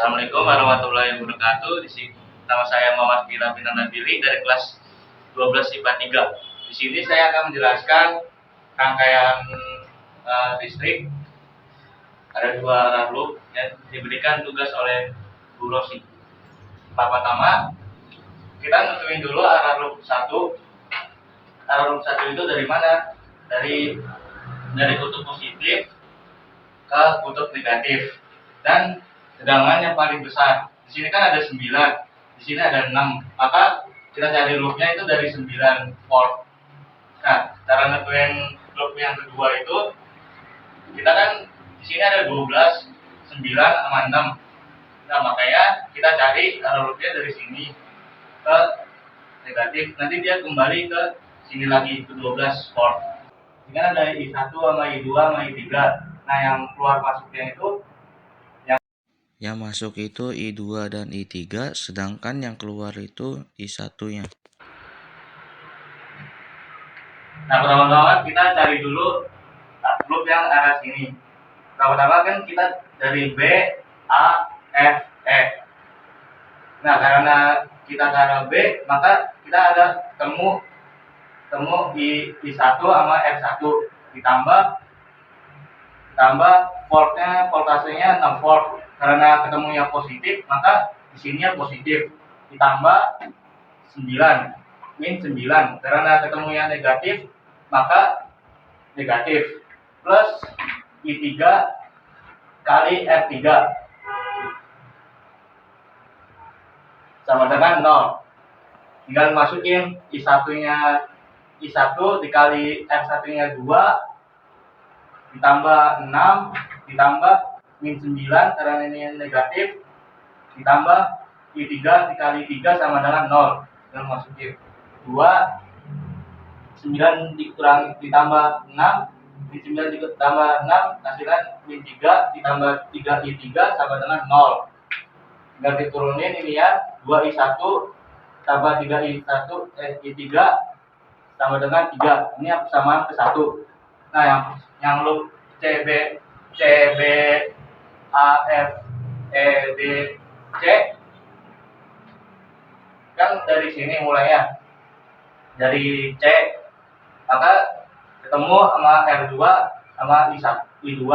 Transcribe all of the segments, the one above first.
Assalamualaikum warahmatullahi wabarakatuh. Di sini nama saya Muhammad Bila bin Nabili dari kelas 12 IPA 3. Di sini saya akan menjelaskan rangkaian listrik. Ada dua arah loop yang diberikan tugas oleh Bu Rosi. Pertama, kita nentuin dulu arah loop 1. Arah loop 1 itu dari mana? Dari kutub positif ke kutub negatif. Dan tegangan yang paling besar. Di sini kan ada 9, di sini ada 6. Maka kita cari loopnya itu dari 9 volt. Nah, cara nentuin loop yang kedua itu, kita kan di sini ada 12, 9 sama 6. Nah, makanya kita cari loopnya dari sini ke negatif. Nanti dia kembali ke sini lagi ke 12 volt. Ini kan ada I1 sama I2 sama I3. Nah, yang keluar masuknya itu yang masuk itu I2 dan I3, sedangkan yang keluar itu I1-nya. Nah, pertama-tama kita cari dulu loop yang arah sini. Pertama-tama kan kita dari B, A, F, E. Nah, karena kita ke arah B, maka kita ada temu I1 sama F1 ditambah voltasenya 6 volt. Karena ketemunya positif, maka di sininya positif. Ditambah 9, min 9. Karena ketemunya negatif, maka negatif. Plus I3 kali R3 sama dengan 0. Tinggal masukin I1-nya I1 dikali R1-nya 2 ditambah 6 ditambah min 9 karena ini negatif, ditambah I3 dikali 3 sama dengan 0. Dengan masukin 2, 9 dikurangi ditambah 6, min 9 ditambah 6 hasilnya min 3 ditambah 3 I3 sama dengan 0. Tinggal diturunin ini ya, 2I1 tambah 3I1 I3 sama dengan 3. Ini persamaan ke 1. Nah, yang loop CB A, F, E, B, C kan dari sini mulainya, dari C, maka ketemu sama R2 sama I2.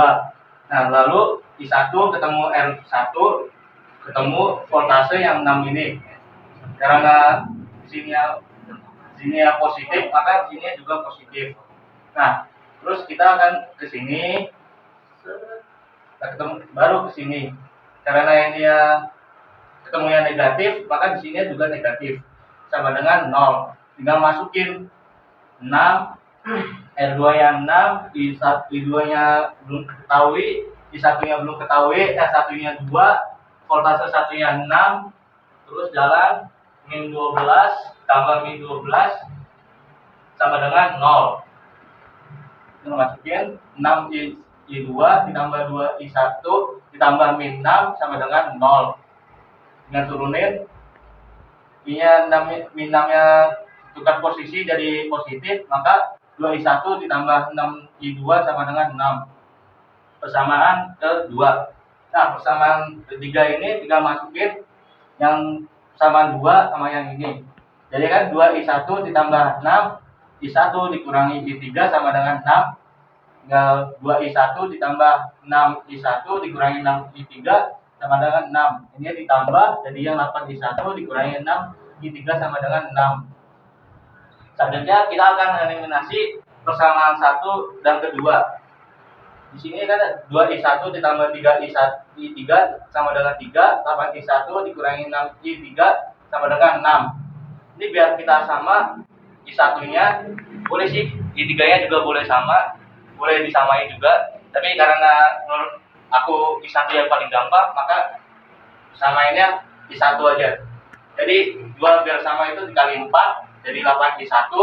Nah, lalu I1 ketemu R1, ketemu voltase yang 6 ini. Karena sini positif, maka sini juga positif. Nah, terus kita akan ke sini, baru ke sini. Karena ini ketemunya negatif, maka di sini juga negatif. Sama dengan 0. Tinggal masukin 6, R2 yang 6, I2-nya belum ketahui, I1-nya belum ketahui, R1-nya 2, voltase satunya 6, terus jalan min 12 tambah min 12 sama dengan 0. Kita masukin 6 I2 ditambah 2 I1 ditambah min 6 sama dengan 0. Dengan turunin min 6-nya tukar posisi jadi positif, maka 2 I1 ditambah 6 I2 sama dengan 6. Persamaan kedua. Nah, persamaan ketiga ini tinggal masukin yang persamaan 2 sama yang ini. Jadi kan 2 I1 ditambah 6, I1 dikurangi I3 sama dengan 6. Tinggal 2 I1 ditambah 6 I1 dikurangi 6 I3 sama dengan 6. Ini ditambah, jadi yang 8 I1 dikurangi 6 I3 sama dengan 6. Selanjutnya kita akan eliminasi persamaan 1 dan kedua. Di sini kan 2 I1 ditambah 3 I3 sama dengan 3, 8 I1 dikurangi 6 I3 sama dengan 6. Ini biar kita sama, I1-nya boleh sih, I3-nya juga boleh sama, boleh disamai juga. Tapi karena menurut aku I1 yang paling gampang, maka samainnya I1 aja. Jadi 2 biar sama itu dikali 4, jadi 8 I1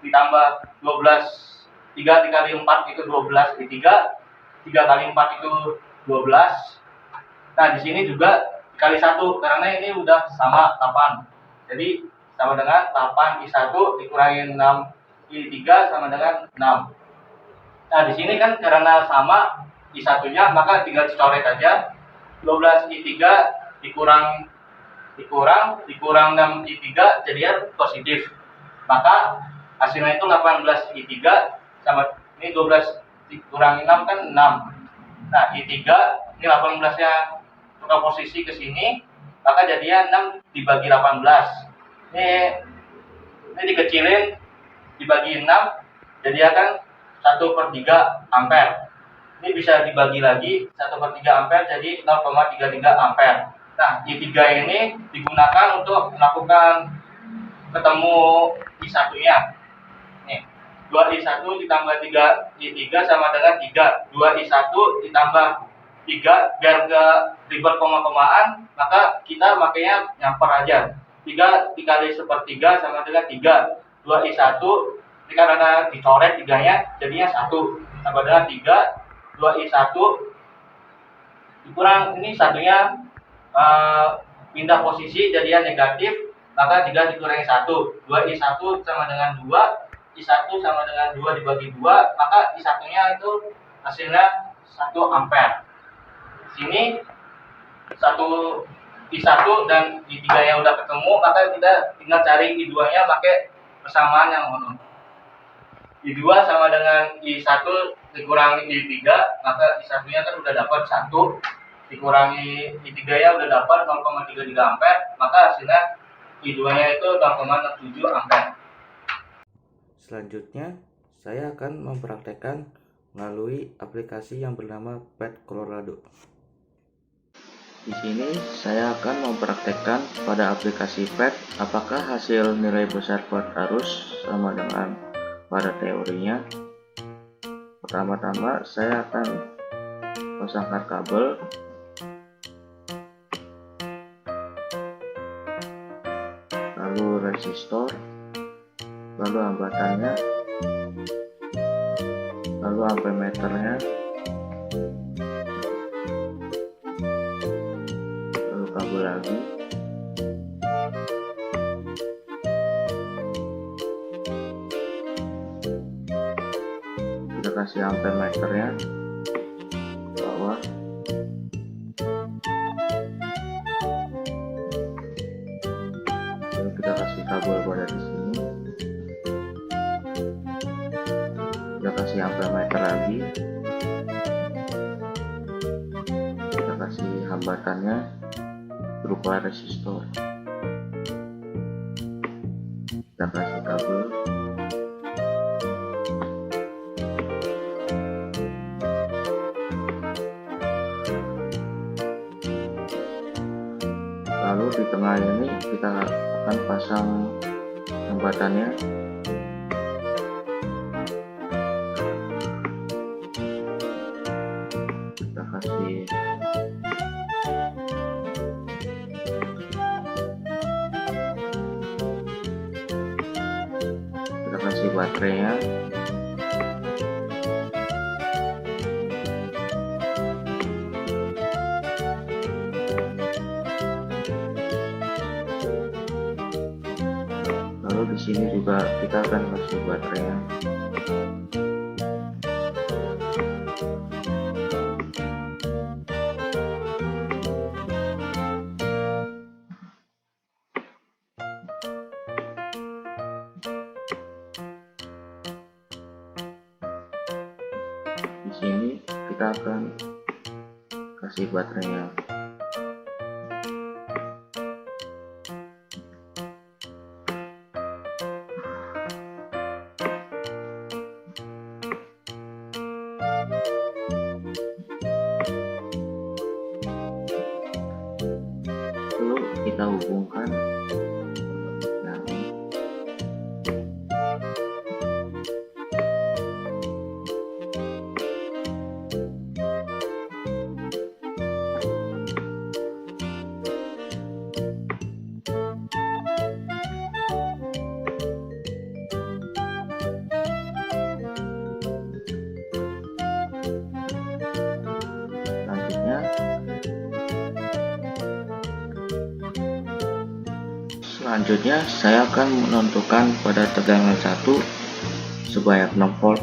ditambah 12, 3 dikali 4 itu 12 I3, 3 kali 4 itu 12. Nah, di sini juga dikali 1 karena ini udah sama 8. Jadi sama dengan 8 I1 dikurangi 6 I3 sama dengan 6. Nah, di sini kan karena sama I1-nya, maka tinggal dicoret aja. 12 I3 dikurang 6I3 jadinya positif. Maka hasilnya itu 18I3 sama ini 12 dikurangi 6 kan 6. Nah, I3 ini 18-nya tukar posisi ke sini, maka jadinya 6 dibagi 18. Ini dikecilin dibagi 6 jadi akan 1/3 ampere. Ini bisa dibagi lagi 1/3 ampere jadi 0,33 ampere. Nah, I3 ini digunakan untuk melakukan ketemu I1-nya. Nih, 2I1 ditambah 3I3 sama dengan 3. 2I1 ditambah 3 biar gak ribet koma-komaan, maka kita makanya nyamper aja. 3 dikali 1/3 sama dengan 3. 2I1 ini karena dicoret 3-nya jadinya 1 sama dengan 3. 2I1 dikurang ini satunya pindah posisi jadinya negatif, maka 3 dikurangi 1. 2I1 sama dengan 2. I1 sama dengan 2 dibagi 2, maka I1-nya itu hasilnya 1 ampere. Sini 1 I1 dan I3 yang udah ketemu, maka kita tinggal cari I2-nya pakai persamaan yang mono. I2 sama dengan I1 dikurangi I3, maka I1-nya kan udah dapat 1, dikurangi I3-nya udah dapat 0,33 ampere, maka hasilnya I2-nya itu 0,67 ampere. Selanjutnya, saya akan mempraktekkan melalui aplikasi yang bernama Pet Colorado. Di sini saya akan mempraktekkan pada aplikasi Pet apakah hasil nilai besar kuat arus sama dengan pada teorinya. Pertama-tama saya akan pasangkan kabel, lalu resistor, lalu hambatannya, lalu ampermeternya, lalu kabel lagi, kita kasih ampermeternya ke bawah, lalu kita kasih kabel pada di sini, kita kasih ampermeter lagi, kita kasih hambatannya berupa resistor, kita kasih kabel, lalu di tengah ini kita akan pasang hambatannya. Kita kasih baterainya, lalu di sini juga kita akan kasih baterainya. Di sini kita akan kasih baterainya. Lalu kita hubungkan yang selanjutnya saya akan menentukan pada tegangan 1 sebanyak 6 volt.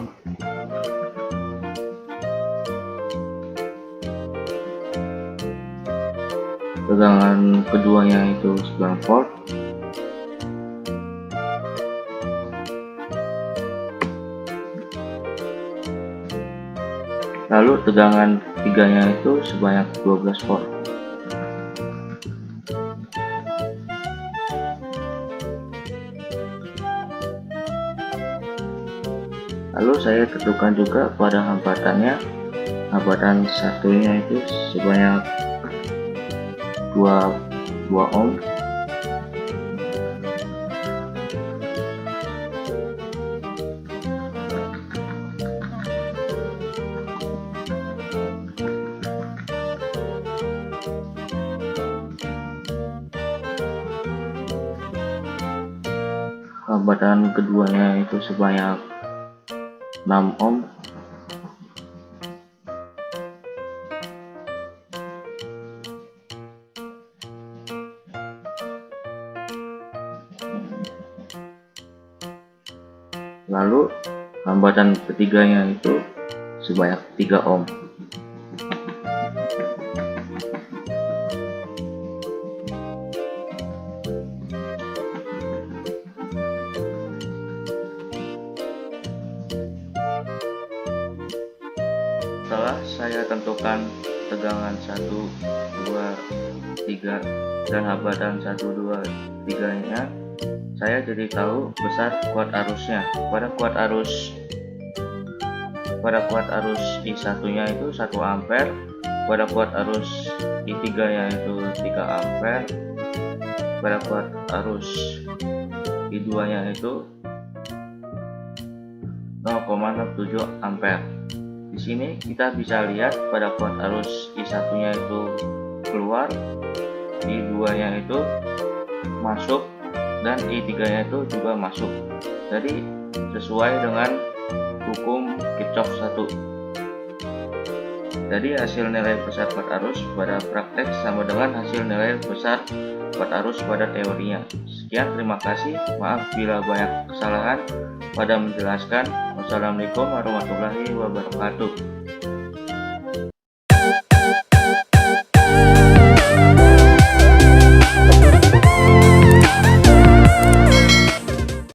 tegangan keduanya itu 9 volt. Lalu tegangan tiganya itu sebanyak 12 volt. Lalu saya tentukan juga pada hambatannya, hambatan satunya itu sebanyak 2 ohm. Hambatan keduanya itu sebanyak 6 ohm. Lalu hambatan ketiganya itu sebanyak 3 ohm. Setelah saya tentukan tegangan 1, 2, 3 dan hambatan 1, 2, 3 nya, saya jadi tahu besar kuat arusnya. Pada kuat arus I1 nya itu 1 ampere, pada kuat arus I3 nya itu 3 ampere, pada kuat arus I2 nya itu 0,67 ampere. Di sini kita bisa lihat pada kuat arus I1 nya itu keluar, I2 nya itu masuk, dan I3 nya itu juga masuk. Jadi sesuai dengan hukum Kirchhoff 1. Jadi hasil nilai besar kuat arus pada praktek sama dengan hasil nilai besar kuat arus pada teorinya. Sekian, terima kasih. Maaf bila banyak kesalahan pada menjelaskan. Wassalamualaikum warahmatullahi wabarakatuh.